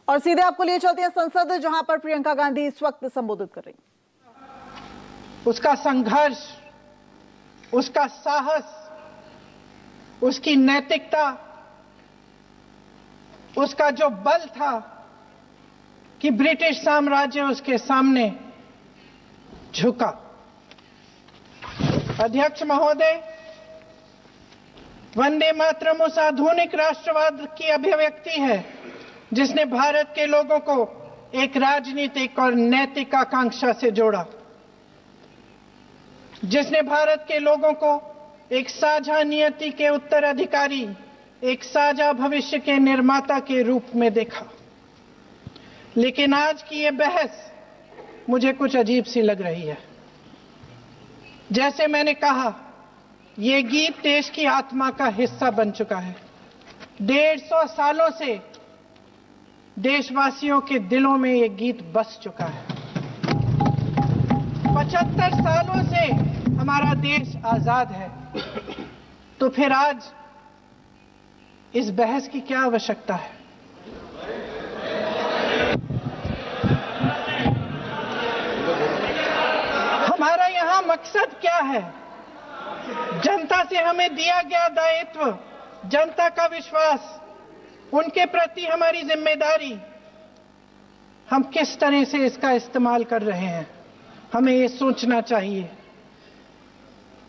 और सीधे आपको लिए चलते हैं संसद, जहां पर प्रियंका गांधी इस वक्त संबोधित कर रही हैं। उसका संघर्ष, उसका साहस, उसकी नैतिकता, उसका जो बल था कि ब्रिटिश साम्राज्य उसके सामने झुका। अध्यक्ष महोदय, वंदे मातरम उस आधुनिक राष्ट्रवाद की अभिव्यक्ति है जिसने भारत के लोगों को एक राजनीतिक और नैतिक आकांक्षा से जोड़ा, जिसने भारत के लोगों को एक साझा नियति के उत्तराधिकारी, एक साझा भविष्य के निर्माता के रूप में देखा। लेकिन आज की ये बहस मुझे कुछ अजीब सी लग रही है। जैसे मैंने कहा, ये गीत देश की आत्मा का हिस्सा बन चुका है। 150 सालों से देशवासियों के दिलों में ये गीत बस चुका है। 75 सालों से हमारा देश आजाद है, तो फिर आज इस बहस की क्या आवश्यकता है? हमारा यहां मकसद क्या है? जनता से हमें दिया गया दायित्व, जनता का विश्वास, उनके प्रति हमारी जिम्मेदारी, हम किस तरह से इसका इस्तेमाल कर रहे हैं, हमें ये सोचना चाहिए।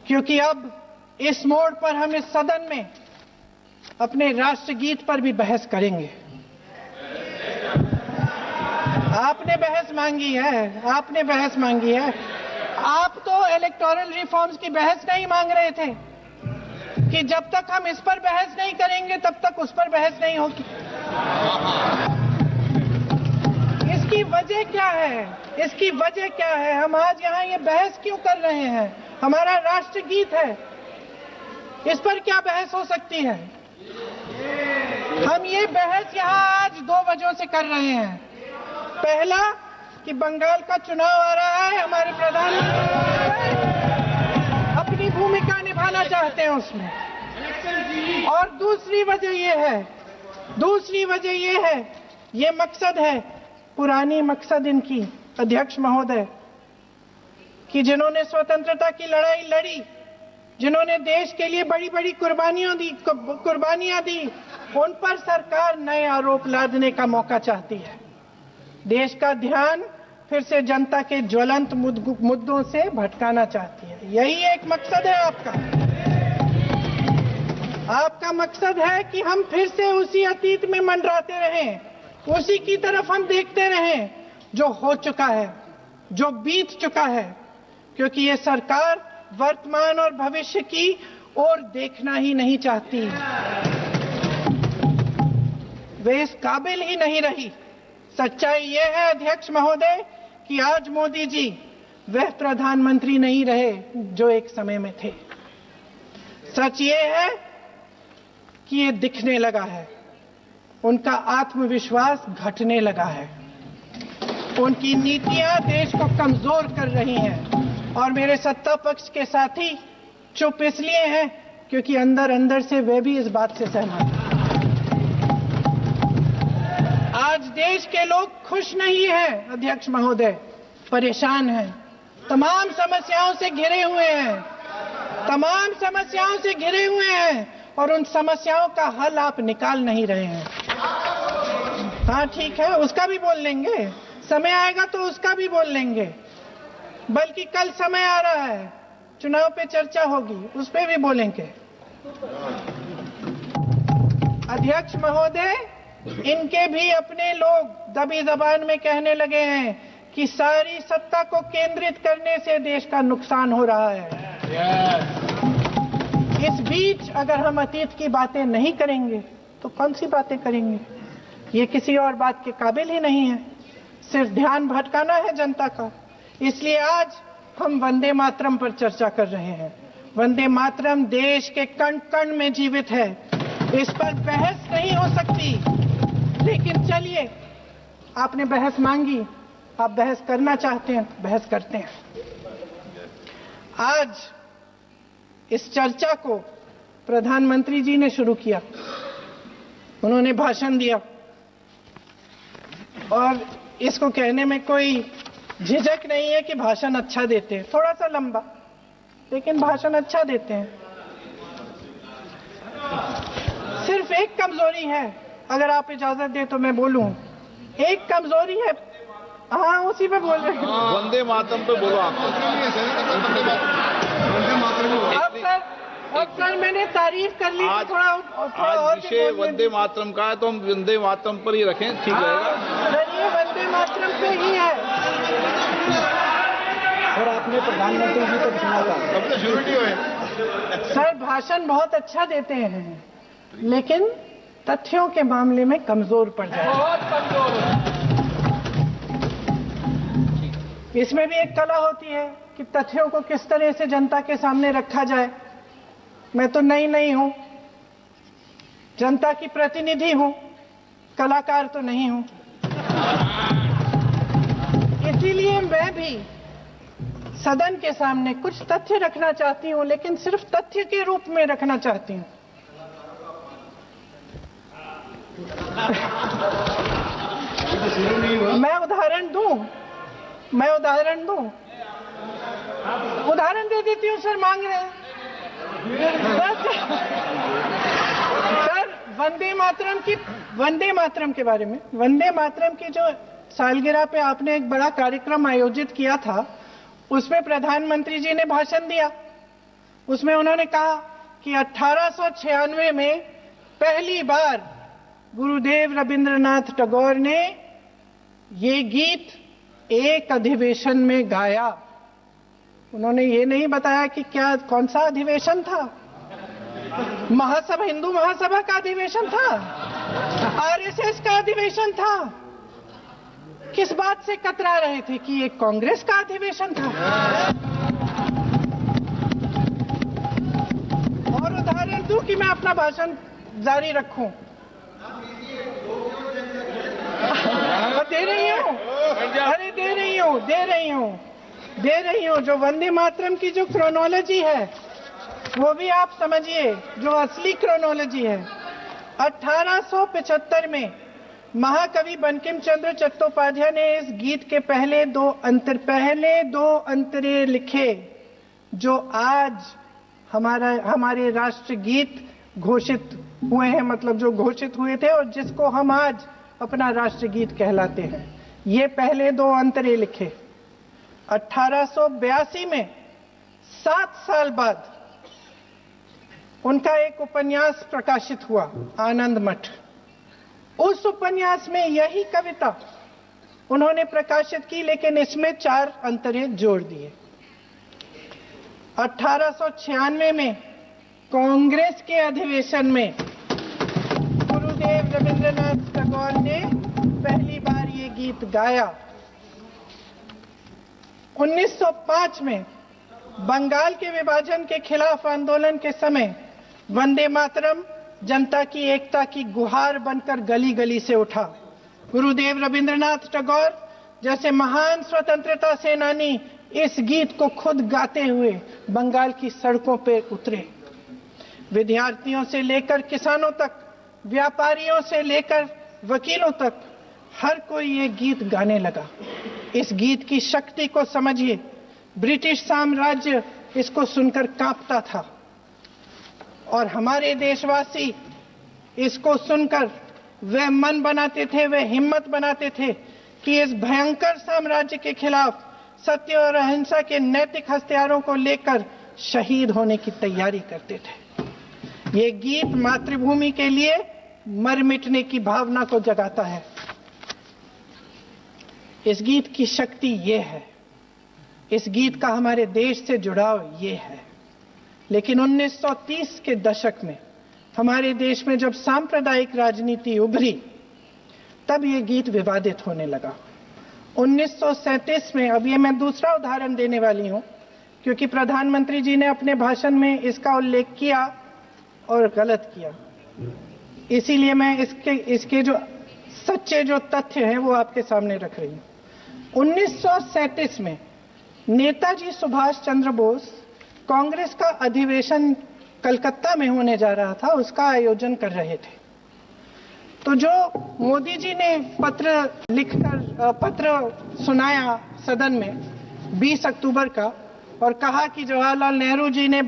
क्योंकि अब इस मोड़ पर हम इस सदन में अपने राष्ट्रगीत पर भी बहस करेंगे। आपने बहस मांगी है, आपने बहस मांगी है। आप तो इलेक्टोरल रिफॉर्म्स की बहस नहीं मांग रहे थे कि जब तक हम इस पर बहस नहीं करेंगे तब तक उस पर बहस नहीं होगी। इसकी वजह क्या है? इसकी वजह क्या है? हम आज यहाँ ये बहस क्यों कर रहे हैं? हमारा राष्ट्रगीत है, इस पर क्या बहस हो सकती है? हम ये बहस यहाँ आज 2 वजहों से कर रहे हैं। पहला कि बंगाल का चुनाव आ रहा है, हमारे प्रधानमंत्री अपनी भूमिका निभाना चाहते हैं उसमें। और दूसरी वजह ये है, ये मकसद है, पुरानी मकसद इनकी, अध्यक्ष महोदय, कि जिन्होंने स्वतंत्रता की लड़ाई लड़ी, जिन्होंने देश के लिए बड़ी बड़ी कुर्बानियां दी, उन पर सरकार नए आरोप लादने का मौका चाहती है। देश का ध्यान फिर से जनता के ज्वलंत मुद्दों से भटकाना चाहती है। यही एक मकसद है आपका। आपका मकसद है कि हम फिर से उसी अतीत में मंडराते रहें, उसी की तरफ हम देखते रहें जो हो चुका है, जो बीत चुका है। क्योंकि ये सरकार वर्तमान और भविष्य की ओर देखना ही नहीं चाहती, वे इस काबिल ही नहीं रही। सच्चाई ये है अध्यक्ष महोदय कि आज मोदी जी वह प्रधानमंत्री नहीं रहे जो एक समय में थे। सच ये है कि ये दिखने लगा है, उनका आत्मविश्वास घटने लगा है, उनकी नीतियां देश को कमजोर कर रही हैं। और मेरे सत्ता पक्ष के साथी चुप इसलिए हैं क्योंकि अंदर अंदर से वे भी इस बात से सहमत हैं। आज देश के लोग खुश नहीं हैं अध्यक्ष महोदय, परेशान हैं, तमाम समस्याओं से घिरे हुए हैं, और उन समस्याओं का हल आप निकाल नहीं रहे हैं। हाँ ठीक है, उसका भी बोल लेंगे, समय आएगा तो उसका भी बोल लेंगे। बल्कि कल समय आ रहा है, चुनाव पे चर्चा होगी, उस पे भी बोलेंगे। अध्यक्ष महोदय, इनके भी अपने लोग दबी जबान में कहने लगे हैं कि सारी सत्ता को केंद्रित करने से देश का नुकसान हो रहा है। इस बीच अगर हम अतीत की बातें नहीं करेंगे तो कौन सी बातें करेंगे? ये किसी और बात के काबिल ही नहीं है, सिर्फ ध्यान भटकाना है जनता का। इसलिए आज हम वंदे मातरम पर चर्चा कर रहे हैं। वंदे मातरम देश के कण कण में जीवित है, इस पर बहस नहीं हो सकती। लेकिन चलिए, आपने बहस मांगी, आप बहस करना चाहते हैं, बहस करते हैं। आज इस चर्चा को प्रधानमंत्री जी ने शुरू किया, उन्होंने भाषण दिया। और इसको कहने में कोई झिझक नहीं है कि भाषण अच्छा देते हैं, थोड़ा सा लंबा, लेकिन भाषण अच्छा देते हैं। सिर्फ एक कमजोरी है, अगर आप इजाजत दे तो मैं बोलूं, एक कमजोरी है। हाँ, उसी पे बोल रहे हैं। वंदे मातरम पे बोलो आप। अब सर मैंने तारीफ कर ली, थोड़ा आज विषय वंदे मातरम का है तो हम वंदे मातरम पर ही रखें, ठीक रहेगा। सर ये वंदे मातरम पे ही है। और आपने प्रधानमंत्री जी को सुना था, तब तो श्योरिटी है। सर भाषण बहुत अच्छा देते हैं, लेकिन तथ्यों के मामले में कमजोर पड़ जाए। बहुत कमजोर। इसमें भी एक कला होती है कि तथ्यों को किस तरह से जनता के सामने रखा जाए। मैं तो नहीं हूं, जनता की प्रतिनिधि हूं, कलाकार तो नहीं हूं। इसीलिए मैं भी सदन के सामने कुछ तथ्य रखना चाहती हूं, लेकिन सिर्फ तथ्य के रूप में रखना चाहती हूं। मैं उदाहरण दूं, उदाहरण दे देती हूं। सर मांग रहे हैं सर वंदे मातरम के बारे में, वंदे मातरम की जो सालगिरह पे आपने एक बड़ा कार्यक्रम आयोजित किया था, उसमें प्रधानमंत्री जी ने भाषण दिया। उसमें उन्होंने कहा कि 1896 में पहली बार गुरुदेव रविंद्रनाथ टैगोर ने ये गीत एक अधिवेशन में गाया। उन्होंने ये नहीं बताया कि कौन सा अधिवेशन था। महासभा, हिंदू महासभा का अधिवेशन था, आरएसएस का अधिवेशन था। किस बात से कतरा रहे थे कि ये कांग्रेस का अधिवेशन था। और उदाहरण दूं कि मैं अपना भाषण जारी रखूं। दे रही हूं। जो वंदे मातरम की जो क्रोनोलॉजी है वो भी आप समझिए, जो असली क्रोनोलॉजी है। 1875 में महाकवि बंकिम चंद्र चट्टोपाध्याय ने इस गीत के पहले दो अंतरे लिखे, जो आज हमारे राष्ट्रगीत घोषित हुए हैं, मतलब जो घोषित हुए थे और जिसको हम आज अपना राष्ट्रगीत कहलाते हैं। ये पहले दो अंतरे लिखे 1882 में। 7 साल बाद उनका एक उपन्यास प्रकाशित हुआ, आनंद मठ। उस उपन्यास में यही कविता उन्होंने प्रकाशित की, लेकिन इसमें 4 अंतरे जोड़ दिए। 1896 में कांग्रेस के अधिवेशन में गुरुदेव रविंद्रनाथ टैगोर ने पहली बार ये गीत गाया। 1905 में बंगाल के विभाजन के खिलाफ आंदोलन के समय वंदे मातरम जनता की एकता की गुहार बनकर गली गली से उठा। गुरुदेव रविंद्रनाथ टैगोर जैसे महान स्वतंत्रता सेनानी इस गीत को खुद गाते हुए बंगाल की सड़कों पर उतरे। विद्यार्थियों से लेकर किसानों तक, व्यापारियों से लेकर वकीलों तक, हर कोई ये गीत गाने लगा। इस गीत की शक्ति को समझिए। ब्रिटिश साम्राज्य इसको सुनकर कांपता था और हमारे देशवासी इसको सुनकर वे मन बनाते थे, वे हिम्मत बनाते थे कि इस भयंकर साम्राज्य के खिलाफ सत्य और अहिंसा के नैतिक हथियारों को लेकर शहीद होने की तैयारी करते थे। ये गीत मातृभूमि के लिए मर मिटने की भावना को जगाता है। इस गीत की शक्ति ये है, इस गीत का हमारे देश से जुड़ाव ये है। लेकिन 1930 के दशक में हमारे देश में जब सांप्रदायिक राजनीति उभरी, तब ये गीत विवादित होने लगा। 1937 में, अब ये मैं दूसरा उदाहरण देने वाली हूं, क्योंकि प्रधानमंत्री जी ने अपने भाषण में इसका उल्लेख किया और गलत किया, इसीलिए मैं इसके जो सच्चे जो तथ्य हैं वो आपके सामने रख रही हूं। 1937 में नेताजी सुभाष चंद्र बोस कांग्रेस का अधिवेशन कलकत्ता में होने जा रहा था, उसका आयोजन कर रहे थे। तो जो मोदी जी ने पत्र सुनाया सदन में 20 अक्टूबर का और कहा कि जवाहरलाल नेहरू जी ने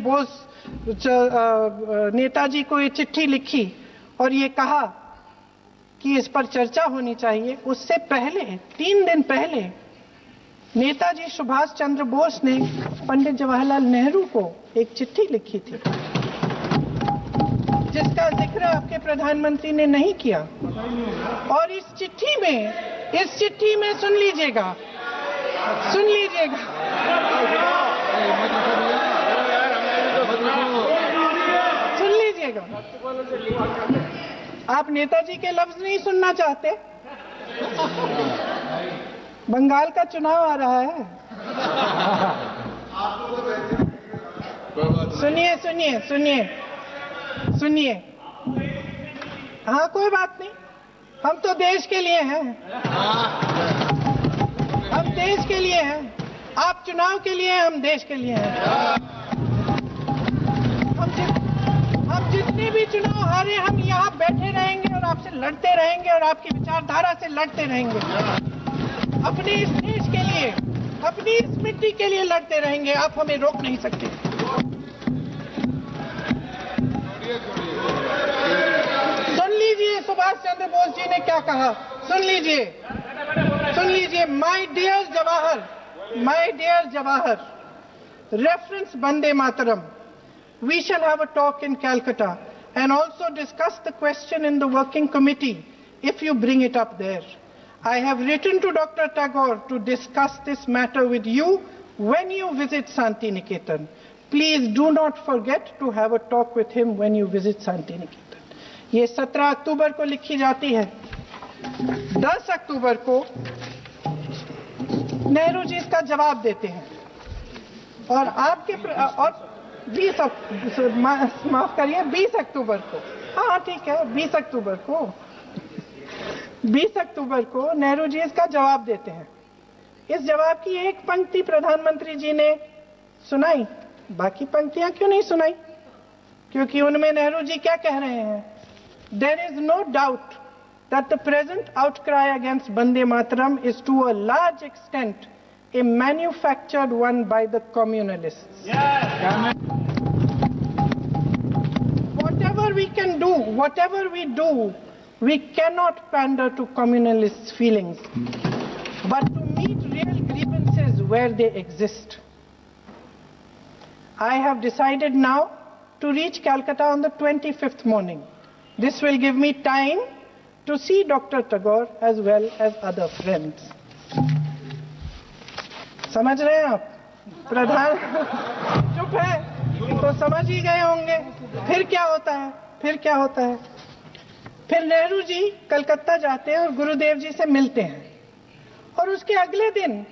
नेताजी को ये चिट्ठी लिखी और ये कहा कि इस पर चर्चा होनी चाहिए, उससे पहले 3 दिन पहले नेताजी सुभाष चंद्र बोस ने पंडित जवाहरलाल नेहरू को एक चिट्ठी लिखी थी जिसका जिक्र आपके प्रधानमंत्री ने नहीं किया। और इस चिट्ठी में सुन लीजिएगा आप नेताजी के लफ्ज नहीं सुनना चाहते? बंगाल का चुनाव आ रहा है। सुनिए। हाँ, कोई बात नहीं, हम तो देश के लिए हैं। हम देश के लिए हैं। आप चुनाव के लिए हैं, हम देश के लिए हैं। हम जितने भी चुनाव हारे, हम यहाँ बैठे रहेंगे और आपसे लड़ते रहेंगे और आपकी विचारधारा से लड़ते रहेंगे। अपने इस देश के लिए, अपनी इस मिट्टी के लिए लड़ते रहेंगे। आप हमें रोक नहीं सकते। सुन लीजिए सुभाष चंद्र बोस जी ने क्या कहा। सुन लीजिए। My dear Jawahar, reference Vande Mataram, we shall have a talk in Calcutta and also discuss the question in the working committee if you bring it up there. I have written to Dr. Tagore to discuss this matter with you when you visit Santi Niketan. Please do not forget to have a talk with him when you visit Santi Niketan. ये 17 अक्टूबर को लिखी जाती है। 10 अक्टूबर को नेहरू जी इसका जवाब देते हैं और आपके और 20 अक्टूबर को, हाँ ठीक है, 20 अक्टूबर को नेहरू जी इसका जवाब देते हैं। इस जवाब की एक पंक्ति प्रधानमंत्री जी ने सुनाई, बाकी पंक्तियां क्यों नहीं सुनाई? क्योंकि उनमें नेहरू जी क्या कह रहे हैं? There is no doubt that the present outcry against Vande Mataram is to a large extent a manufactured one by the communalists. Whatever we do, we cannot pander to communalists' feelings, but to meet real grievances where they exist. I have decided now to reach Calcutta on the 25th morning. This will give me time to see Dr. Tagore as well as other friends. समझ रहे हैं आप? प्रधान चुप है तो समझ ही गए होंगे। फिर क्या होता है? फिर नेहरू जी कलकत्ता जाते हैं और गुरुदेव जी से मिलते हैं और उसके अगले दिन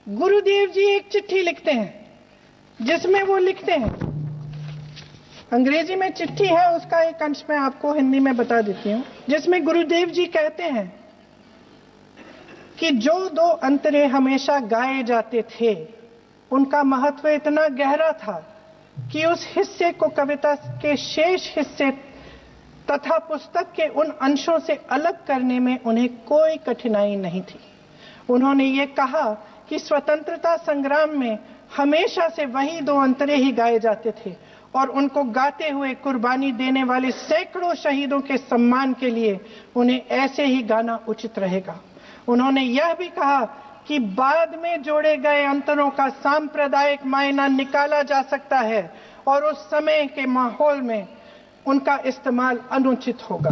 गुरुदेव जी एक चिट्ठी लिखते हैं जिसमें वो लिखते हैं, अंग्रेजी में चिट्ठी है, उसका एक अंश मैं आपको हिंदी में बता देती हूँ, जिसमें गुरुदेव जी कहते हैं कि जो 2 अंतरे हमेशा गाए जाते थे उनका महत्व इतना गहरा था कि उस हिस्से को कविता के शेष हिस्से तथा पुस्तक के उन अंशों से अलग करने में उन्हें कोई कठिनाई नहीं थी। उन्होंने ये कहा कि स्वतंत्रता संग्राम में हमेशा से वही 2 अंतरे ही गाए जाते थे और उनको गाते हुए कुर्बानी देने वाले सैकड़ों शहीदों के सम्मान के लिए उन्हें ऐसे ही गाना उचित रहेगा। उन्होंने यह भी कहा कि बाद में जोड़े गए अंतरों का सांप्रदायिक मायना निकाला जा सकता है और उस समय के माहौल में उनका इस्तेमाल अनुचित होगा।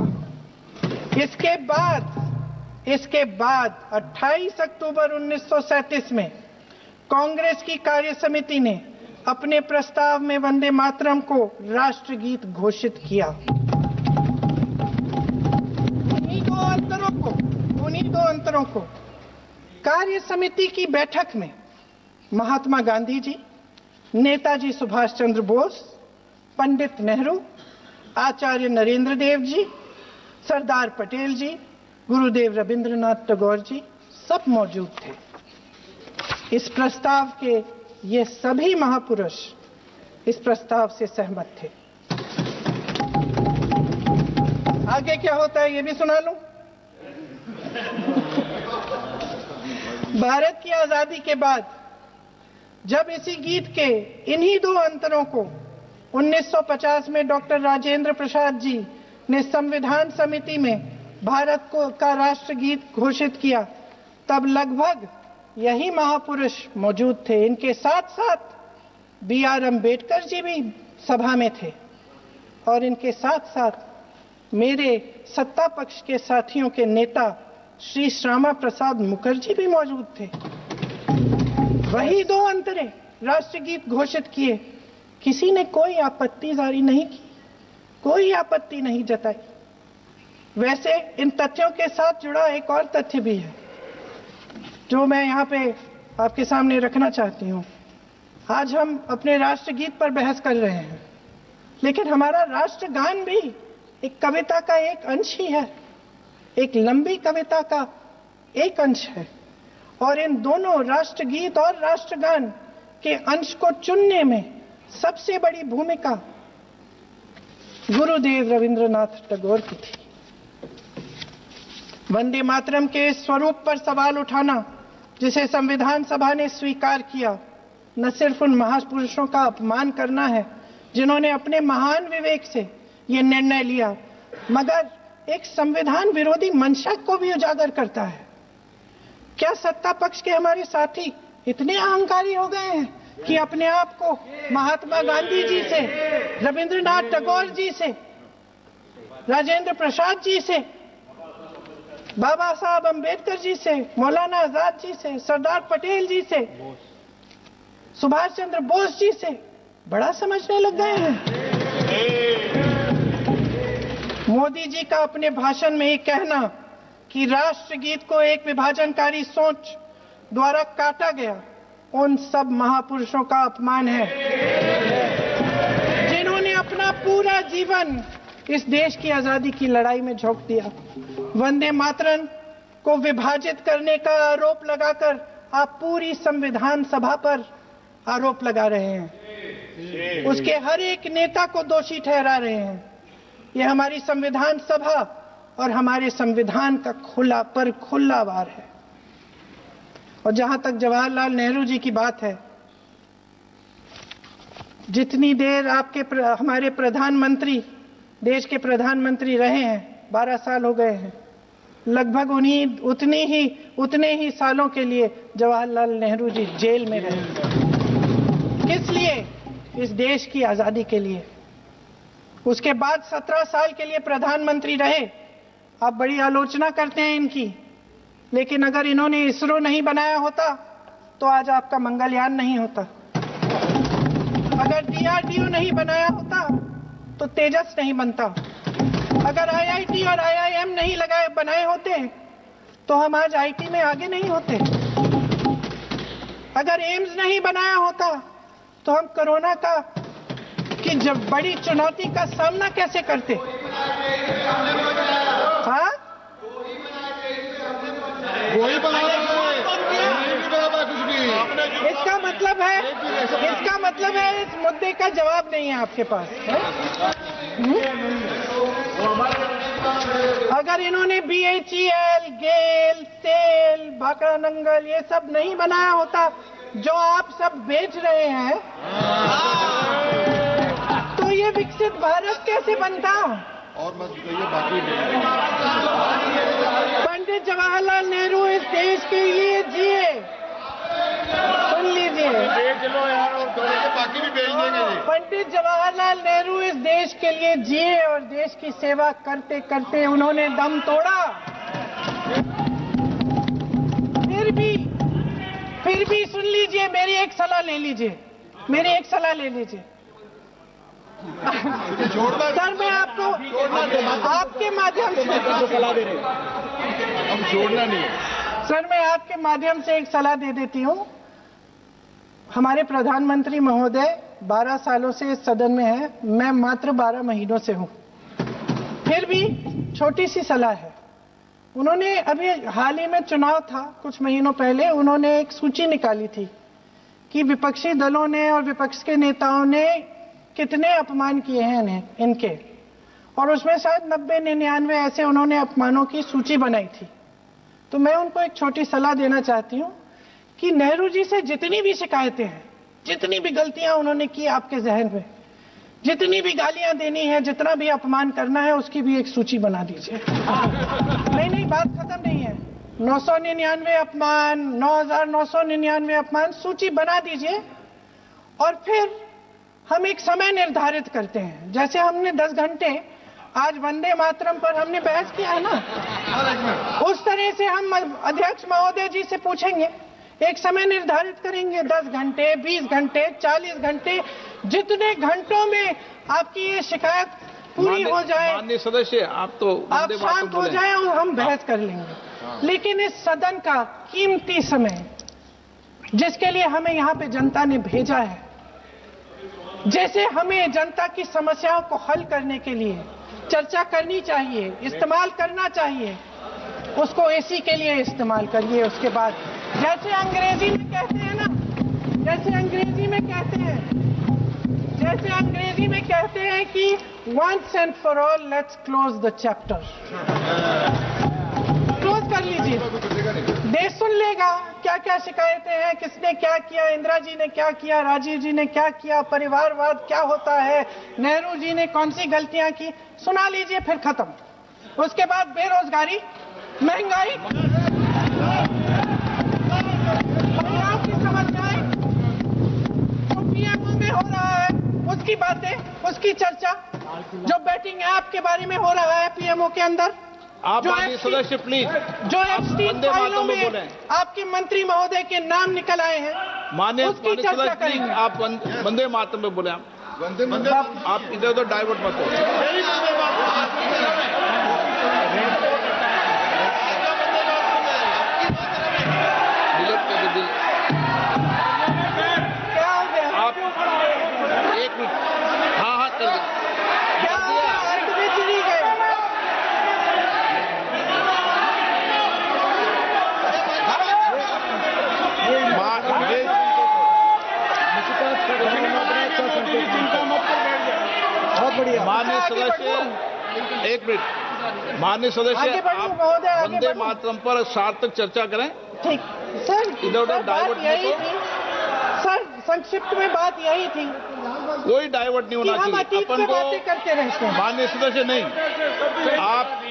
इसके बाद 28 अक्टूबर 1937 में कांग्रेस की कार्य समिति ने अपने प्रस्ताव में वंदे मातरम को राष्ट्रगीत घोषित किया। उन्हीं दो अंतरों को कार्य समिति की बैठक में महात्मा गांधी जी, नेताजी सुभाष चंद्र बोस, पंडित नेहरू, आचार्य नरेंद्र देव जी, सरदार पटेल जी, गुरुदेव रविंद्रनाथ टैगोर जी सब मौजूद थे। इस प्रस्ताव के ये सभी महापुरुष इस प्रस्ताव से सहमत थे। आगे क्या होता है ये भी सुना लूं। भारत की आजादी के बाद जब इसी गीत के इन्हीं दो अंतरों को 1950 में डॉक्टर राजेंद्र प्रसाद जी ने संविधान समिति में भारत को का राष्ट्रगीत घोषित किया, तब लगभग यही महापुरुष मौजूद थे। इनके साथ साथ B.R. अम्बेडकर जी भी सभा में थे और इनके साथ साथ मेरे सत्ता पक्ष के साथियों के नेता श्री श्यामा प्रसाद मुखर्जी भी मौजूद थे। वही दो अंतरे राष्ट्रगीत घोषित किए, किसी ने कोई आपत्ति जारी नहीं की, कोई आपत्ति नहीं जताई। वैसे इन तथ्यों के साथ जुड़ा एक और तथ्य भी है जो मैं यहाँ पे आपके सामने रखना चाहती हूँ। आज हम अपने राष्ट्रगीत पर बहस कर रहे हैं, लेकिन हमारा राष्ट्रगान भी एक कविता का एक अंश ही है, एक लंबी कविता का एक अंश है। और इन दोनों राष्ट्रगीत और राष्ट्रगान के अंश को चुनने में सबसे बड़ी भूमिका गुरुदेव रविंद्रनाथ टैगोर की थी। वंदे मातरम के स्वरूप पर सवाल उठाना, जिसे संविधान सभा ने स्वीकार किया, न सिर्फ उन महापुरुषों का अपमान करना है जिन्होंने अपने महान विवेक से ये निर्णय लिया, मगर एक संविधान विरोधी मंशा को भी उजागर करता है। क्या सत्ता पक्ष के हमारे साथी इतने अहंकारी हो गए हैं कि अपने आप को महात्मा गांधी जी से, रविंद्रनाथ टैगोर जी से, राजेंद्र प्रसाद जी से, बाबा साहब अम्बेडकर जी से, मौलाना आजाद जी से, सरदार पटेल जी से, सुभाष चंद्र बोस जी से बड़ा समझने लग गए हैं? मोदी जी का अपने भाषण में ये कहना कि राष्ट्रगीत को एक विभाजनकारी सोच द्वारा काटा गया, उन सब महापुरुषों का अपमान है जिन्होंने अपना पूरा जीवन इस देश की आजादी की लड़ाई में झोंक दिया। वंदे मातरम को विभाजित करने का आरोप लगाकर आप पूरी संविधान सभा पर आरोप लगा रहे हैं, उसके हर एक नेता को दोषी ठहरा रहे हैं। यह हमारी संविधान सभा और हमारे संविधान का खुला वार है। और जहां तक जवाहरलाल नेहरू जी की बात है, जितनी देर हमारे प्रधानमंत्री देश के प्रधानमंत्री रहे हैं, 12 साल हो गए हैं, लगभग उतने ही सालों के लिए जवाहरलाल नेहरू जी जेल में रहे। किस लिए? इस देश की आजादी के लिए। उसके बाद 17 साल के लिए प्रधानमंत्री रहे। आप बड़ी आलोचना करते हैं इनकी, लेकिन अगर इन्होंने इसरो नहीं बनाया होता तो आज आपका मंगलयान नहीं होता। अगर DRDO नहीं बनाया होता तो तेजस नहीं बनता। अगर IIT और IIM नहीं बनाए होते तो हम आज IT में आगे नहीं होते। अगर एम्स नहीं बनाया होता तो हम कोरोना की जब बड़ी चुनौती का सामना कैसे करते? हाँ, वही इसका मतलब है इस मुद्दे का जवाब नहीं है आपके पास। अगर इन्होंने BHEL, गेल, सेल, भाखड़ा नंगल ये सब नहीं बनाया होता जो आप सब बेच रहे हैं, तो ये विकसित भारत कैसे बनता? और मत कहिए बाकी। पंडित जवाहरलाल नेहरू इस देश के लिए जिए। सुन लीजिए, बाकी भी बेच देंगे। पंडित जवाहरलाल नेहरू इस देश के लिए जिए और देश की सेवा करते करते उन्होंने दम तोड़ा। फिर भी सुन लीजिए, मेरी एक सलाह ले लीजिए। सर, मैं आपको आपके माध्यम से सलाह दे रहे हैं, हम छोड़ना नहीं है। सर, मैं आपके माध्यम से एक सलाह दे देती हूँ। हमारे प्रधानमंत्री महोदय 12 सालों से इस सदन में हैं, मैं मात्र 12 महीनों से हूँ। फिर भी छोटी सी सलाह है। उन्होंने अभी हाल ही में चुनाव था, कुछ महीनों पहले उन्होंने एक सूची निकाली थी कि विपक्षी दलों ने और विपक्ष के नेताओं ने कितने अपमान किए हैं इनके, और उसमें शायद 90-99 ऐसे उन्होंने अपमानों की सूची बनाई थी। तो मैं उनको एक छोटी सलाह देना चाहती हूँ कि नेहरू जी से जितनी भी शिकायतें हैं, जितनी भी गलतियां उन्होंने की आपके जहन में, जितनी भी गालियां देनी है, जितना भी अपमान करना है, उसकी भी एक सूची बना दीजिए। नहीं, बात खत्म नहीं है। 999 अपमान, 9,999 अपमान, सूची बना दीजिए और फिर हम एक समय निर्धारित करते हैं। जैसे हमने 10 घंटे आज वंदे मातरम पर हमने बहस किया है ना, उस तरह से हम अध्यक्ष महोदय जी से पूछेंगे, एक समय निर्धारित करेंगे, 10 घंटे, 20 घंटे, 40 घंटे, जितने घंटों में आपकी ये शिकायत पूरी हो जाए, माननीय सदस्य आप शांत हो जाए और हम बहस कर लेंगे। लेकिन इस सदन का कीमती समय, जिसके लिए हमें यहाँ पे जनता ने भेजा है, जैसे हमें जनता की समस्याओं को हल करने के लिए चर्चा करनी चाहिए, इस्तेमाल करना चाहिए, उसको एसी के लिए इस्तेमाल करिए। उसके बाद जैसे अंग्रेजी में कहते हैं ना, जैसे अंग्रेजी में कहते हैं कि once and for all let's close the chapter, close कर लीजिए। देश सुन लेगा क्या क्या शिकायतें हैं, किसने क्या किया, इंदिरा जी ने क्या किया, राजीव जी ने क्या किया, परिवारवाद क्या होता है, नेहरू जी ने कौन सी गलतियां की, सुना लीजिए, फिर खत्म। उसके बाद बेरोजगारी, महंगाई, महिलाओं की समस्याएं, पीएमओ में हो रहा है उसकी बातें, उसकी चर्चा, जो बैटिंग ऐप के बारे में हो रहा है पीएमओ के अंदर, आप सदस्य प्लीज, जो एप्स्टीन फाइलों में आपके मंत्री महोदय के नाम निकल आए हैं, माननीय सदस्य प्लीज आप वंदे मातरम में बोले। आप इधर उधर डाइवर्ट मत हो। क्या हो गया? आप 1 मिनट, हाँ कर दो। क्या हुआ? अंत में चली गए। बहुत बढ़िया। माननीय सदस्य 1 मिनट, माननीय सदस्य आप वंदे मातरम पर सार्थक चर्चा करें। ठीक सर, इधर उधर डाइवर्ट यही थी सर, संक्षिप्त में बात यही थी, कोई डाइवर्ट नहीं होना हम चाहिए। अतीत अपन में को बातें करते रहते हैं। माननीय सदस्य नहीं, आप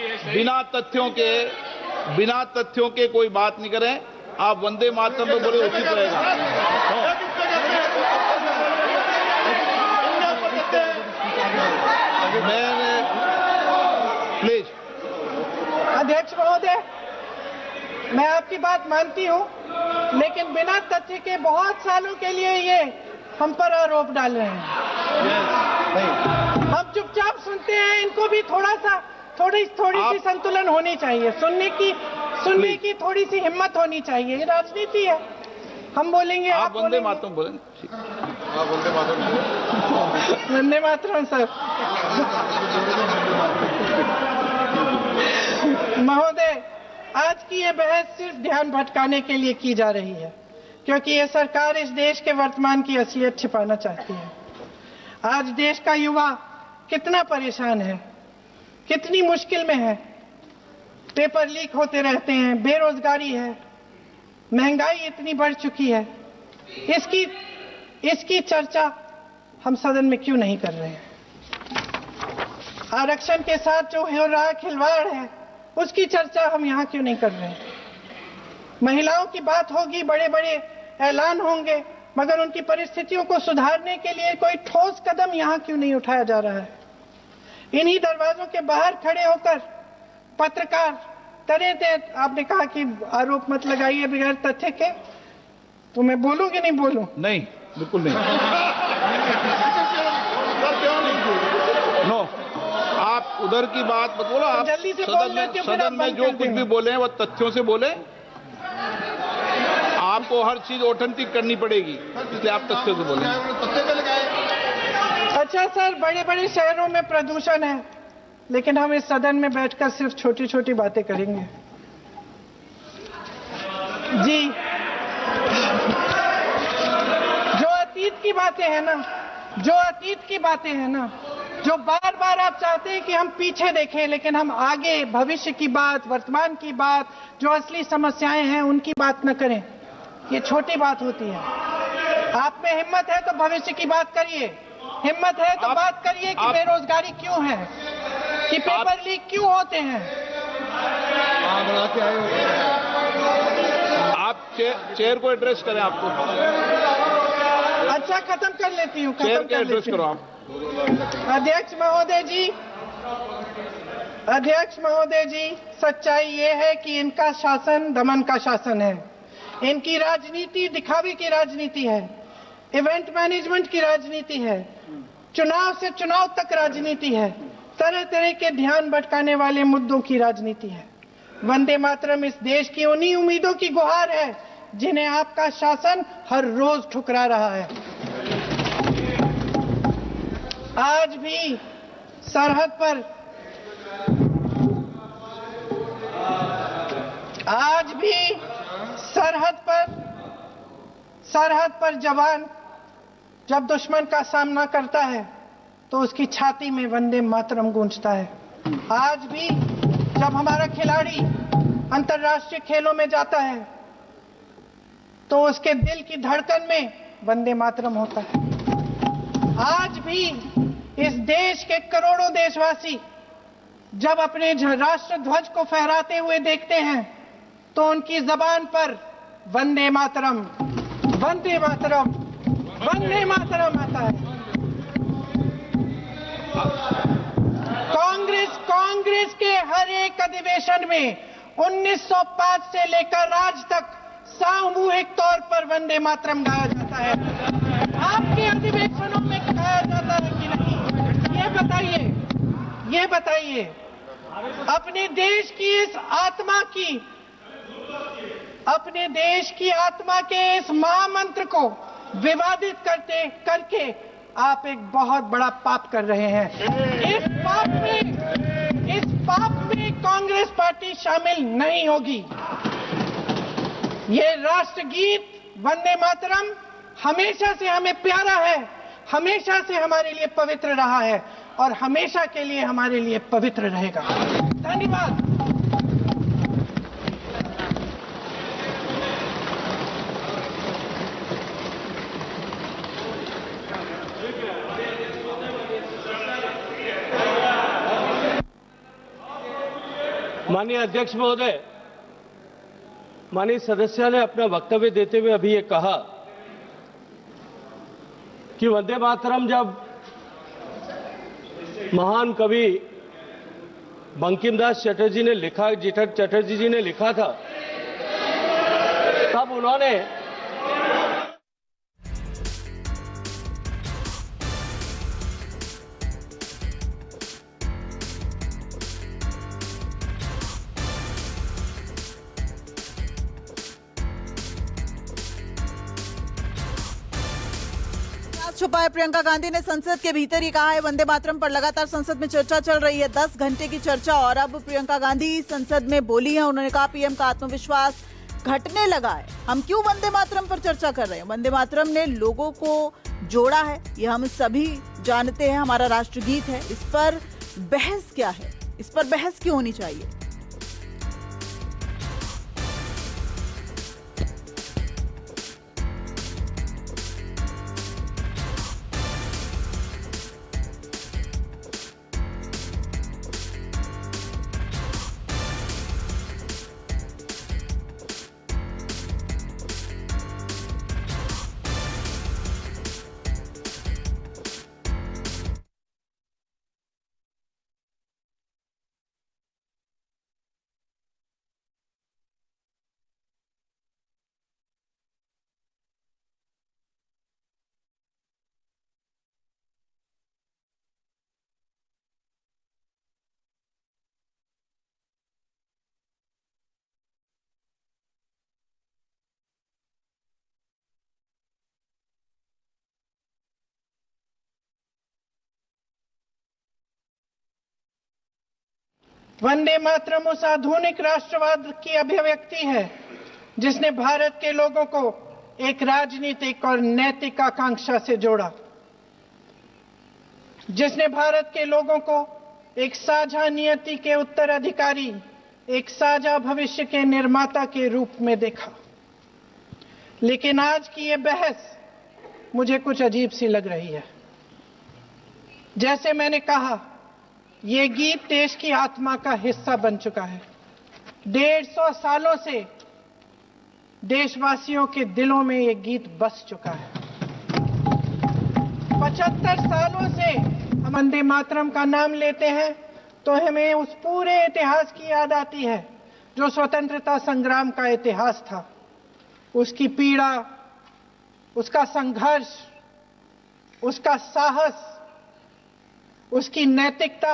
बिना तथ्यों के कोई बात नहीं करें। आप वंदे मातरम पे बोले उचित रहेगा। प्लीज अध्यक्ष महोदय, मैं आपकी बात मानती हूं, लेकिन बिना तथ्य के बहुत सालों के लिए ये हम पर आरोप डाल रहे हैं। हम चुपचाप सुनते हैं, इनको भी थोड़ी सी संतुलन होनी चाहिए, सुनने की थोड़ी सी हिम्मत होनी चाहिए। ये राजनीति है, हम बोलेंगे, आप वंदे मातरम बोलें। आप वंदे मातरम, वंदे मातरम सर। महोदय, आज की ये बहस सिर्फ ध्यान भटकाने के लिए की जा रही है, क्योंकि ये सरकार इस देश के वर्तमान की असलियत छिपाना चाहती है। आज देश का युवा कितना परेशान है, कितनी मुश्किल में है, पेपर लीक होते रहते हैं, बेरोजगारी है, महंगाई इतनी बढ़ चुकी है। इसकी चर्चा हम सदन में क्यों नहीं कर रहे हैं? आरक्षण के साथ जो हो रहा खिलवाड़ है, उसकी चर्चा हम यहाँ क्यों नहीं कर रहे हैं? महिलाओं की बात होगी, बड़े बड़े ऐलान होंगे, मगर उनकी परिस्थितियों को सुधारने के लिए कोई ठोस कदम यहाँ क्यों नहीं उठाया जा रहा है? इन्हीं दरवाजों के बाहर खड़े होकर पत्रकार तरह आपने कहा कि आरोप मत लगाइए बगैर तथ्य के, तो मैं बोलूं कि नहीं बोलूं? नहीं, बिल्कुल नहीं। नो, आप उधर की बात मत बोलो। आप जल्दी से सदन में जो कुछ भी बोले वो तथ्यों से बोले। आपको हर चीज ऑथेंटिक करनी पड़ेगी, इसलिए आप तथ्यों से बोले। अच्छा सर, बड़े बड़े शहरों में प्रदूषण है, लेकिन हम इस सदन में बैठकर सिर्फ छोटी छोटी बातें करेंगे। जी, जो अतीत की बातें हैं ना, जो बार बार आप चाहते हैं कि हम पीछे देखें, लेकिन हम आगे भविष्य की बात, वर्तमान की बात, जो असली समस्याएं हैं उनकी बात न करें, ये छोटी बात होती है। आप में हिम्मत है तो भविष्य की बात करिए, हिम्मत है तो बात करिए कि बेरोजगारी क्यों है, कि पेपर लीक क्यों होते हैं। आप चेयर को एड्रेस करें। आपको अच्छा, खत्म कर लेती हूँ, चेयर के एड्रेस करो आप। अध्यक्ष महोदय जी, सच्चाई ये है कि इनका शासन दमन का शासन है। इनकी राजनीति दिखावे की राजनीति है, इवेंट मैनेजमेंट की राजनीति है, चुनाव से चुनाव तक राजनीति है, तरह तरह के ध्यान भटकाने वाले मुद्दों की राजनीति है। वंदे मातरम इस देश की उन्हीं उम्मीदों की गुहार है जिन्हें आपका शासन हर रोज ठुकरा रहा है। आज भी सरहद पर जवान जब दुश्मन का सामना करता है तो उसकी छाती में वंदे मातरम गूंजता है। आज भी जब हमारा खिलाड़ी अंतर्राष्ट्रीय खेलों में जाता है तो उसके दिल की धड़कन में वंदे मातरम होता है। आज भी इस देश के करोड़ों देशवासी जब अपने राष्ट्र ध्वज को फहराते हुए देखते हैं तो उनकी जबान पर वंदे मातरम, वंदे मातरम, वंदे मातरम आता है। कांग्रेस के हर एक अधिवेशन में 1905 से लेकर आज तक सामूहिक तौर पर वंदे मातरम गाया जाता है। आपके अधिवेशनों में गाया जाता है कि नहीं, ये बताइए। अपने देश की आत्मा के इस महामंत्र को विवादित करके आप एक बहुत बड़ा पाप कर रहे हैं। इस पाप में कांग्रेस पार्टी शामिल नहीं होगी। ये राष्ट्रगीत वंदे मातरम हमेशा से हमें प्यारा है, हमेशा से हमारे लिए पवित्र रहा है और हमेशा के लिए हमारे लिए पवित्र रहेगा। धन्यवाद। माननीय अध्यक्ष महोदय, माननीय सदस्य ने अपना वक्तव्य देते हुए अभी ये कहा कि वंदे मातरम जब महान कवि बंकिमदास चटर्जी जी ने लिखा था तब उन्होंने छुपाए प्रियंका गांधी ने संसद के भीतर ही कहा है वंदे मातरम पर लगातार संसद में चर्चा चल रही है। 10 घंटे की चर्चा और अब प्रियंका गांधी संसद में बोली है। उन्होंने कहा पीएम का आत्मविश्वास घटने लगा है। हम क्यों वंदे मातरम पर चर्चा कर रहे हैं? वंदे मातरम ने लोगों को जोड़ा है, ये हम सभी जानते हैं, हमारा राष्ट्रगीत है। इस पर बहस क्या है? इस पर बहस क्यों होनी चाहिए? वंदे मातरम उस आधुनिक राष्ट्रवाद की अभिव्यक्ति है जिसने भारत के लोगों को एक राजनीतिक और नैतिक आकांक्षा से जोड़ा। जिसने भारत के लोगों को एक साझा नियति के उत्तराधिकारी, एक साझा भविष्य के निर्माता के रूप में देखा। लेकिन आज की ये बहस मुझे कुछ अजीब सी लग रही है। जैसे मैंने कहा, ये गीत देश की आत्मा का हिस्सा बन चुका है। 150 सालों से देशवासियों के दिलों में ये गीत बस चुका है। 75 सालों से हम वंदे मातरम का नाम लेते हैं तो हमें उस पूरे इतिहास की याद आती है जो स्वतंत्रता संग्राम का इतिहास था, उसकी पीड़ा, उसका संघर्ष, उसका साहस, उसकी नैतिकता